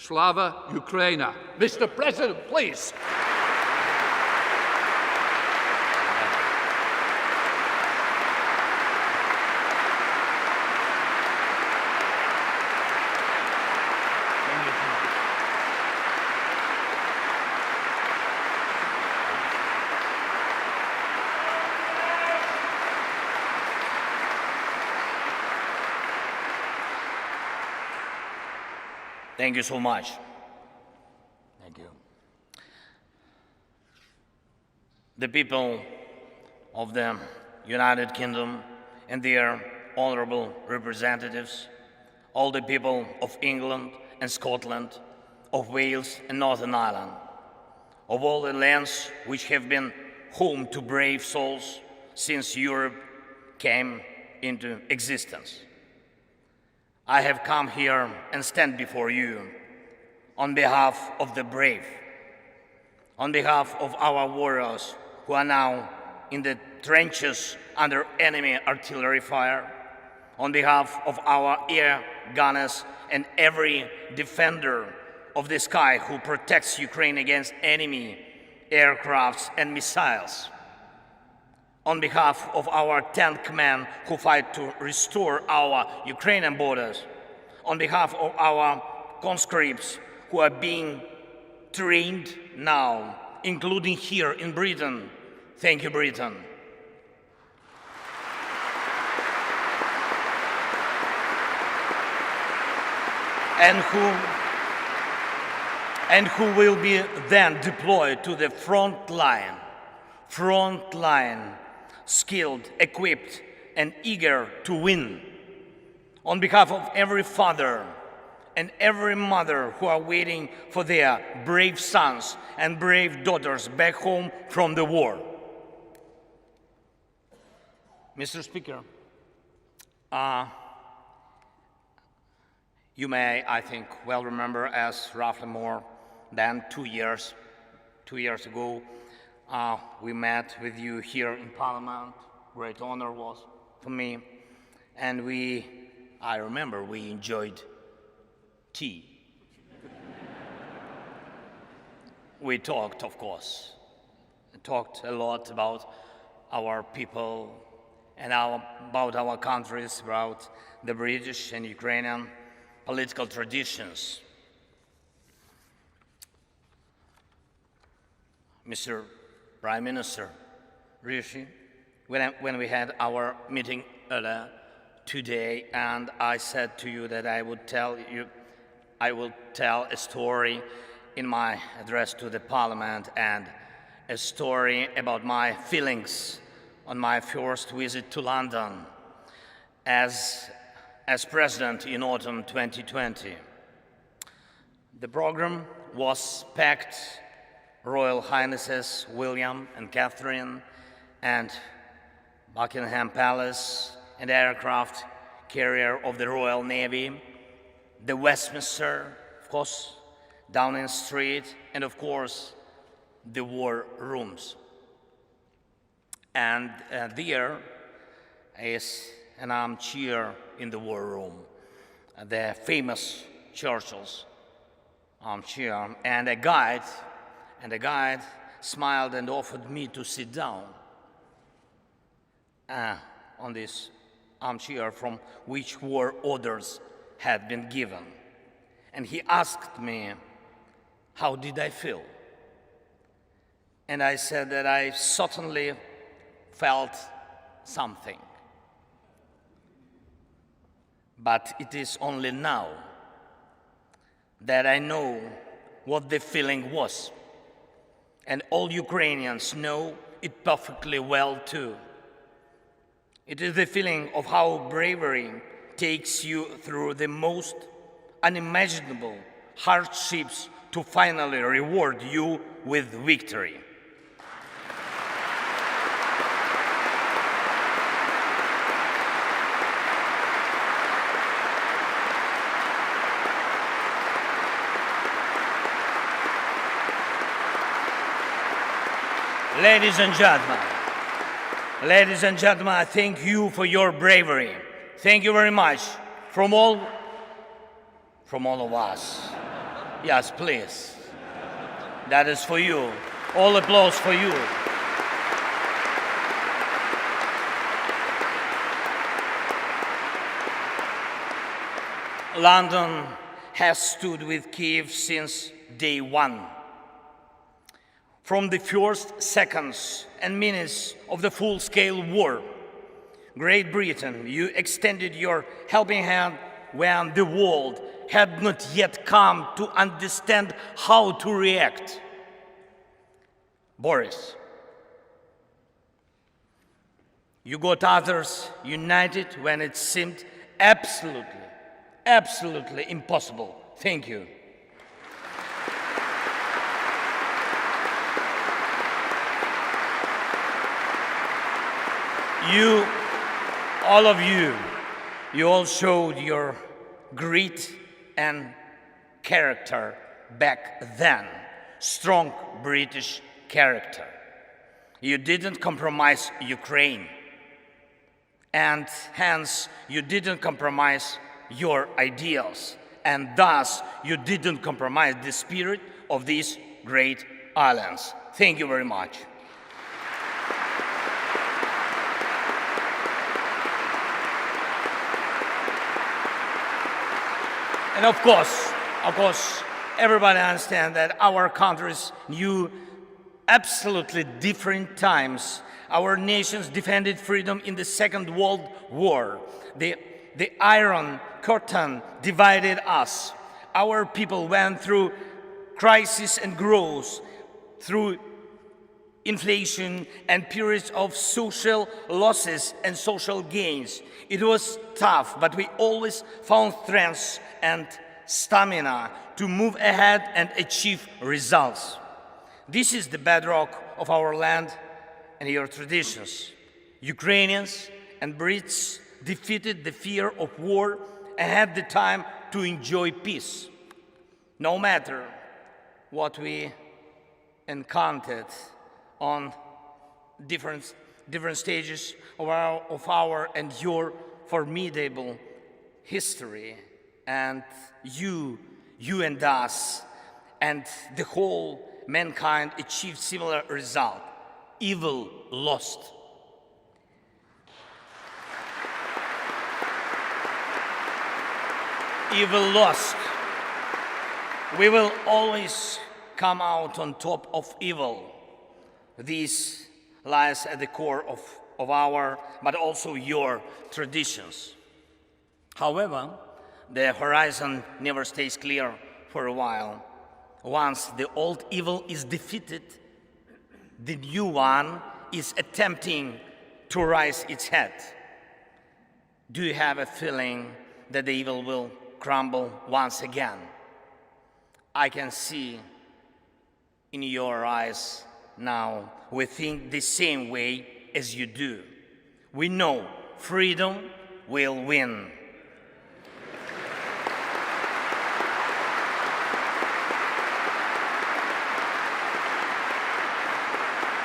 Slava Ukraina. Mr. President, please. Thank you so much. Thank you. The people of the United Kingdom and their honorable representatives, all the people of England and Scotland, of Wales and Northern Ireland, of all the lands which have been home to brave souls since Europe came into existence. I have come here and stand before you on behalf of the brave, on behalf of our warriors who are now in the trenches under enemy artillery fire, on behalf of our air gunners and every defender of the sky who protects Ukraine against enemy aircrafts and missiles, on behalf of our tank men who fight to restore our Ukrainian borders, on behalf of our conscripts who are being trained now, including here in Britain. Thank you, Britain. And who will be then deployed to the front line, skilled, equipped, and eager to win. On behalf of every father and every mother who are waiting for their brave sons and brave daughters back home from the war. Mr. Speaker, you may, I think, well remember as roughly more than 2 years ago, we met with you here in Parliament. Great honor was for me. And I remember we enjoyed tea. We talked, of course. We talked a lot about our people and about our countries, about the British and Ukrainian political traditions. Mr. Prime Minister Rishi, when we had our meeting earlier today, and I said to you that I will tell a story in my address to the Parliament, and a story about my feelings on my first visit to London as President in autumn 2020. The program was packed. Royal Highnesses William and Catherine, and Buckingham Palace, and aircraft carrier of the Royal Navy, the Westminster, of course, Downing Street, and of course, the war rooms. And there is an armchair in the war room, the famous Churchill's armchair, and a guide smiled and offered me to sit down on this armchair from which war orders had been given. And he asked me, how did I feel? And I said that I certainly felt something. But it is only now that I know what the feeling was. And all Ukrainians know it perfectly well too. It is the feeling of how bravery takes you through the most unimaginable hardships to finally reward you with victory. Ladies and gentlemen, I thank you for your bravery. Thank you very much from all of us. Yes, please. That is for you. All applause for you. London has stood with Kyiv since day one. From the first seconds and minutes of the full-scale war, Great Britain, you extended your helping hand when the world had not yet come to understand how to react. Boris, you got others united when it seemed absolutely impossible. Thank you. You, all of you, you all showed your grit and character back then. Strong British character. You didn't compromise Ukraine. And hence, you didn't compromise your ideals. And thus, you didn't compromise the spirit of these great islands. Thank you very much. And of course, everybody understands that our countries knew absolutely different times. Our nations defended freedom in the Second World War. The Iron Curtain divided us. Our people went through crisis and growth, through inflation and periods of social losses and social gains. It was tough, but we always found strength and stamina to move ahead and achieve results. This is the bedrock of our land and your traditions. Ukrainians and Brits defeated the fear of war and had the time to enjoy peace. No matter what we encountered on different stages of our and your formidable history, and you and us and the whole mankind achieved similar result. Evil lost. Evil lost. We will always come out on top of evil. This lies at the core of our, but also your traditions. However, the horizon never stays clear for a while. Once the old evil is defeated, the new one is attempting to rise its head. Do you have a feeling that the evil will crumble once again? I can see in your eyes now we think the same way as you do. We know freedom will win.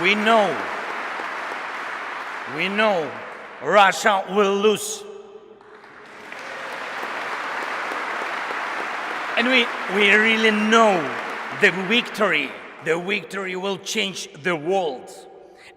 We know Russia will lose. And we really know the victory will change the world.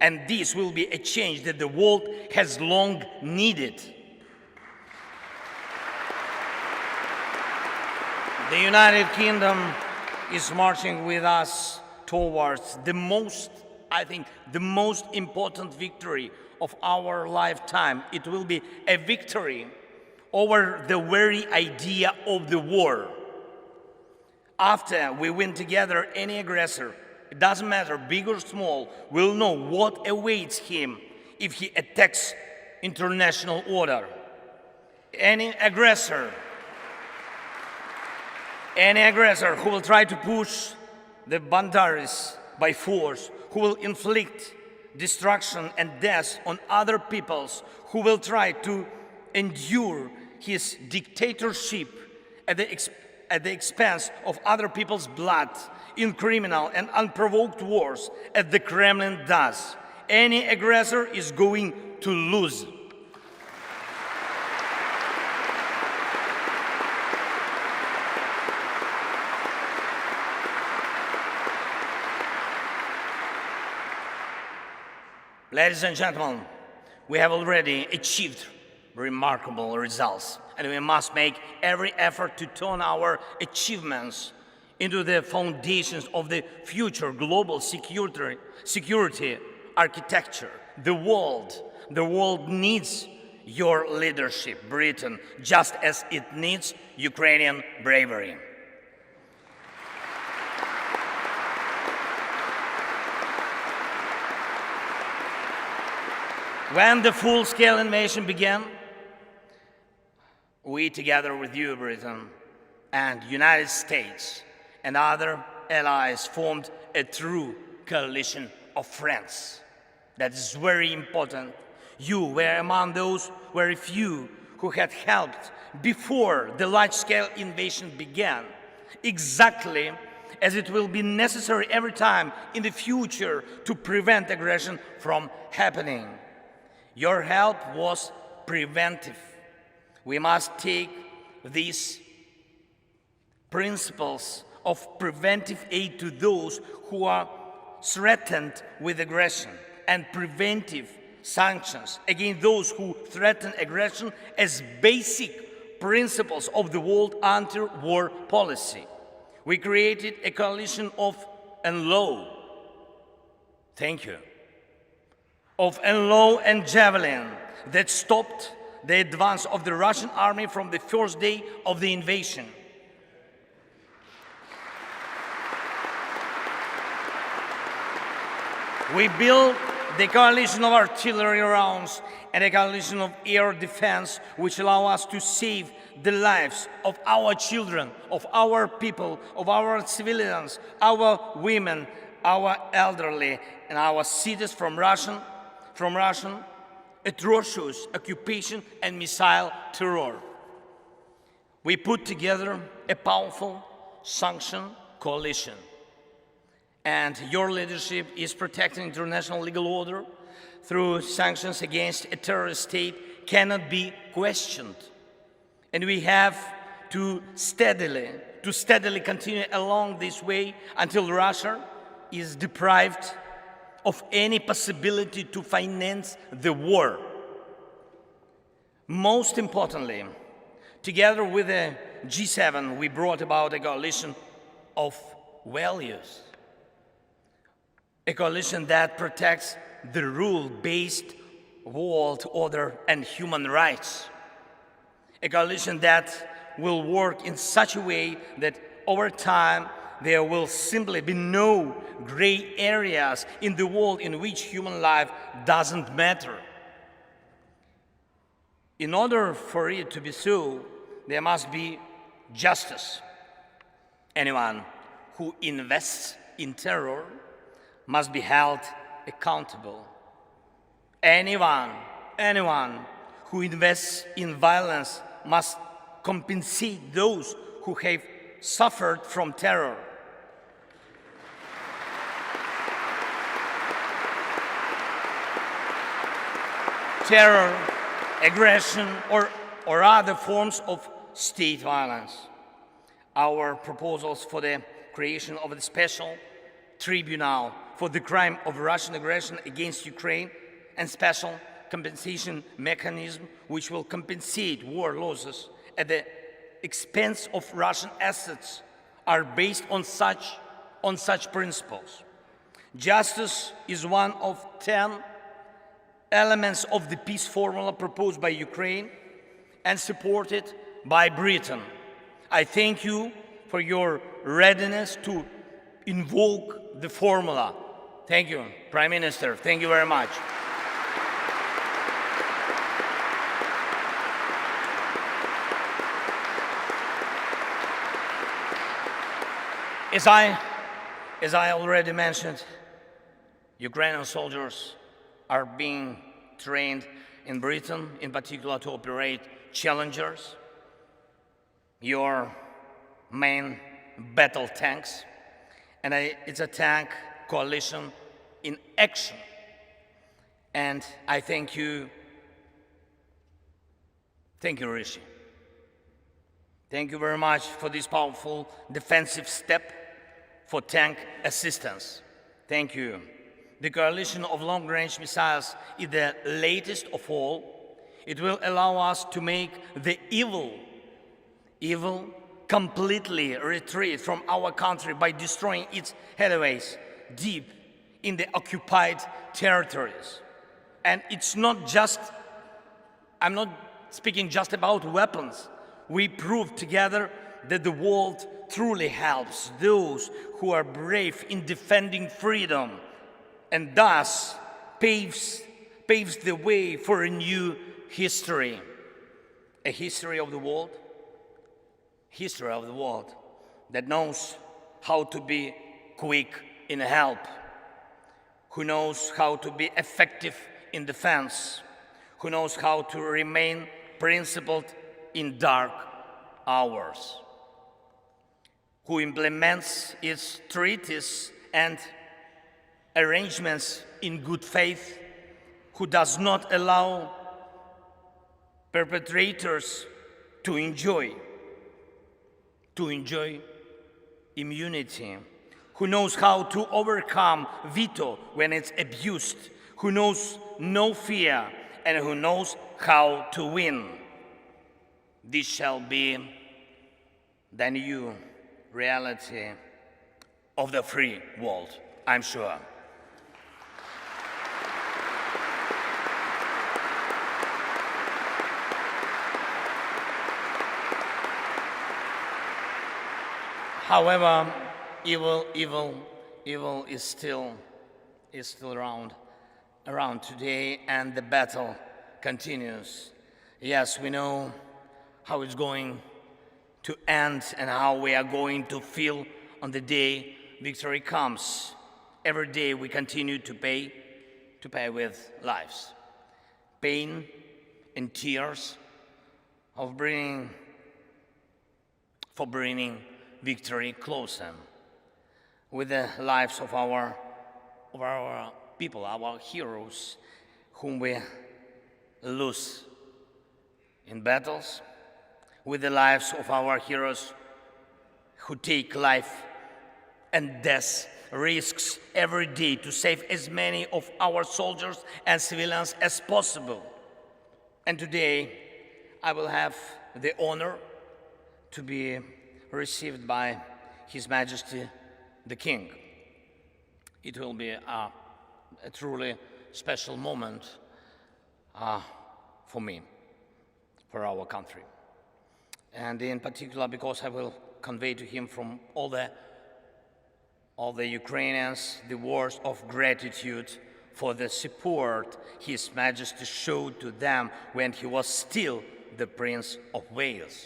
And this will be a change that the world has long needed. The United Kingdom is marching with us towards the most important victory of our lifetime. It will be a victory over the very idea of the war. After we win together, any aggressor, it doesn't matter, big or small, will know what awaits him if he attacks international order. Any aggressor who will try to push the boundaries by force, who will inflict destruction and death on other peoples, who will try to endure his dictatorship at the expense of other people's blood in criminal and unprovoked wars, as the Kremlin does. Any aggressor is going to lose. Ladies and gentlemen, we have already achieved remarkable results, and we must make every effort to turn our achievements into the foundations of the future global security architecture. The world needs your leadership, Britain, just as it needs Ukrainian bravery. When the full-scale invasion began, we, together with you, Britain, and United States and other allies, formed a true coalition of friends. That is very important. You were among those very few who had helped before the large-scale invasion began, exactly as it will be necessary every time in the future to prevent aggression from happening. Your help was preventive. We must take these principles of preventive aid to those who are threatened with aggression and preventive sanctions against those who threaten aggression as basic principles of the world anti-war policy. We created a coalition of NLAW. Thank you. Of NLAW and Javelin that stopped the advance of the Russian army from the first day of the invasion. We built the coalition of artillery rounds and a coalition of air defense which allow us to save the lives of our children, of our people, of our civilians, our women, our elderly, and our cities from Russian atrocious occupation and missile terror. We put together a powerful sanction coalition, and your leadership is protecting international legal order through sanctions against a terrorist state cannot be questioned. And we have to steadily continue along this way until Russia is deprived of any possibility to finance the war. Most importantly, together with the G7, we brought about a coalition of values, a coalition that protects the rule-based world order and human rights, a coalition that will work in such a way that over time there will simply be no gray areas in the world in which human life doesn't matter. In order for it to be so, there must be justice. Anyone who invests in terror must be held accountable. Anyone who invests in violence must compensate those who have suffered from terror. Terror, aggression, or other forms of state violence. Our proposals for the creation of a special tribunal for the crime of Russian aggression against Ukraine and special compensation mechanism which will compensate war losses at the expense of Russian assets are based on such principles. Justice is one of 10 elements of the peace formula proposed by Ukraine and supported by Britain. I thank you for your readiness to invoke the formula. Thank you, Prime Minister. Thank you very much. As I already mentioned, Ukrainian soldiers are being trained in Britain, in particular to operate Challengers, your main battle tanks. And it's a tank coalition in action. And I thank you, Rishi. Thank you very much for this powerful defensive step for tank assistance. Thank you. The coalition of long-range missiles is the latest of all. It will allow us to make the evil completely retreat from our country by destroying its headways deep in the occupied territories. And it's not just, I'm not speaking just about weapons. We prove together that the world truly helps those who are brave in defending freedom, and thus paves the way for a new history. A history of the world that knows how to be quick in help, who knows how to be effective in defense, who knows how to remain principled in dark hours, who implements its treaties and arrangements in good faith, who does not allow perpetrators to enjoy immunity, who knows how to overcome veto when it's abused, who knows no fear, and who knows how to win. This shall be the new reality of the free world, I'm sure. However, evil is still around today, and the battle continues. Yes, we know how it's going to end and how we are going to feel on the day victory comes. Every day we continue to pay with lives, pain and tears for bringing victory closer, with the lives of our people, our heroes, whom we lose in battles, with the lives of our heroes who take life and death risks every day to save as many of our soldiers and civilians as possible. And today, I will have the honor to be received by His Majesty the King. It will be a truly special moment for me, for our country. And in particular, because I will convey to him from all the Ukrainians the words of gratitude for the support His Majesty showed to them when he was still the Prince of Wales.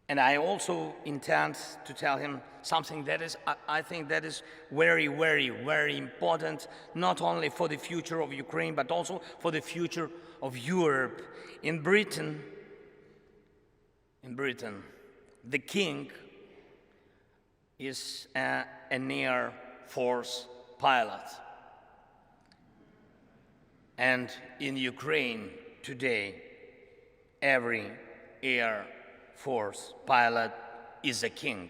And I also intend to tell him something that is, I think that is very, very, very important, not only for the future of Ukraine, but also for the future of Europe. In Britain, the king is an Air Force pilot. And in Ukraine today, every Air Force pilot is a king.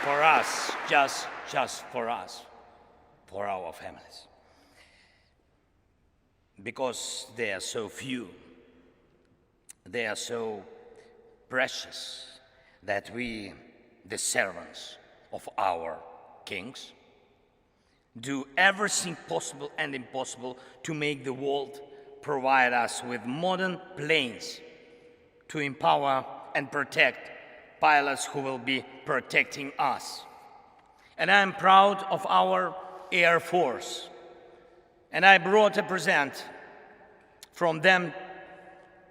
For us, just for us, for our families. Because they are so few, they are so precious that we, the servants of our kings, do everything possible and impossible to make the world provide us with modern planes to empower and protect pilots who will be protecting us. And I am proud of our Air Force. And I brought a present from them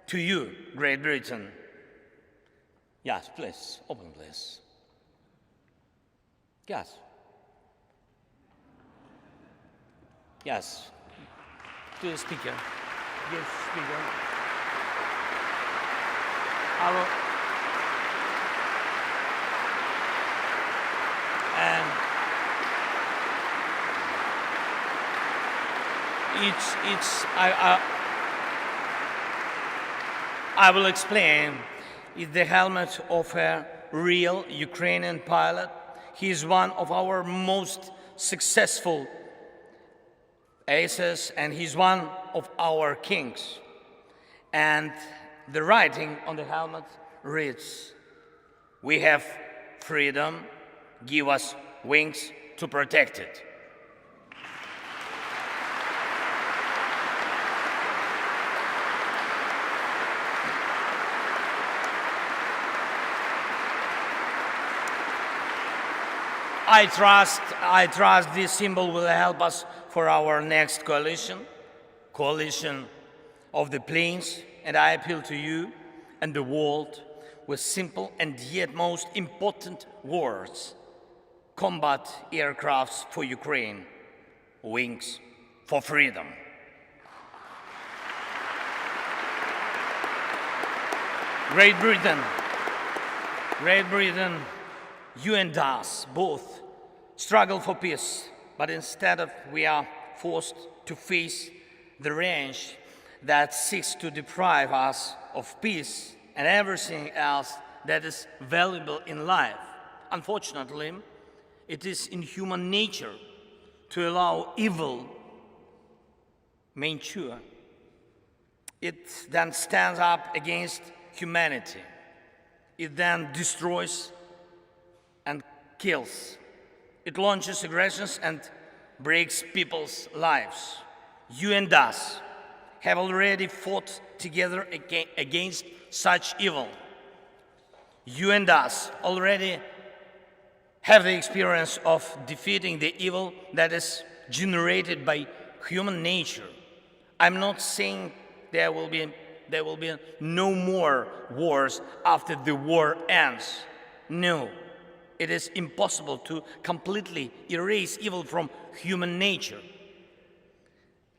to you, Great Britain. Yes, please, open please. Yes. Yes. To the speaker. Yes, speaker. And I will explain. It's the helmet of a real Ukrainian pilot. He is one of our most successful aces, and he's one of our kings. And the writing on the helmet reads, "We have freedom, give us wings to protect it." I trust this symbol will help us for our next coalition of the planes, and I appeal to you and the world with simple and yet most important words: combat aircrafts for Ukraine, wings for freedom. Great Britain, you and us both struggle for peace, but instead of we are forced to face the range that seeks to deprive us of peace and everything else that is valuable in life. Unfortunately, it is in human nature to allow evil mature. It then stands up against humanity. It then destroys and kills. It launches aggressions and breaks people's lives. You and us have already fought together against such evil. You and us already have the experience of defeating the evil that is generated by human nature. I'm not saying there will be no more wars after the war ends. No. It is impossible to completely erase evil from human nature.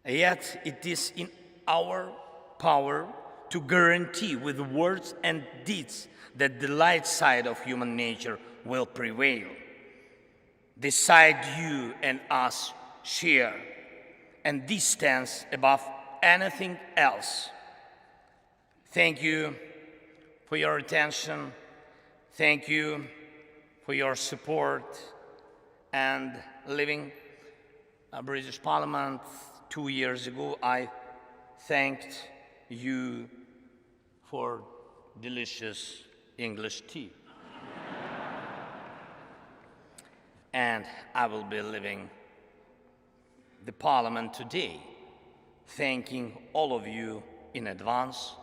Yet it is in our power to guarantee with words and deeds that the light side of human nature will prevail. The side you and us share, and this stands above anything else. Thank you for your attention. Thank you for your support. And leaving a British Parliament 2 years ago, I thanked you for delicious English tea. And I will be leaving the Parliament today, thanking all of you in advance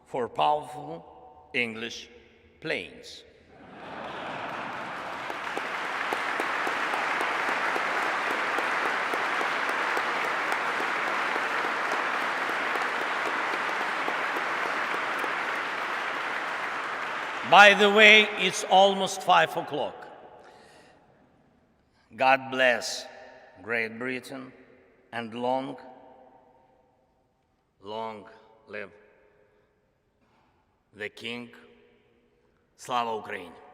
for powerful English planes. By the way, it's almost 5 o'clock. God bless Great Britain and long live the King. Слава Україні!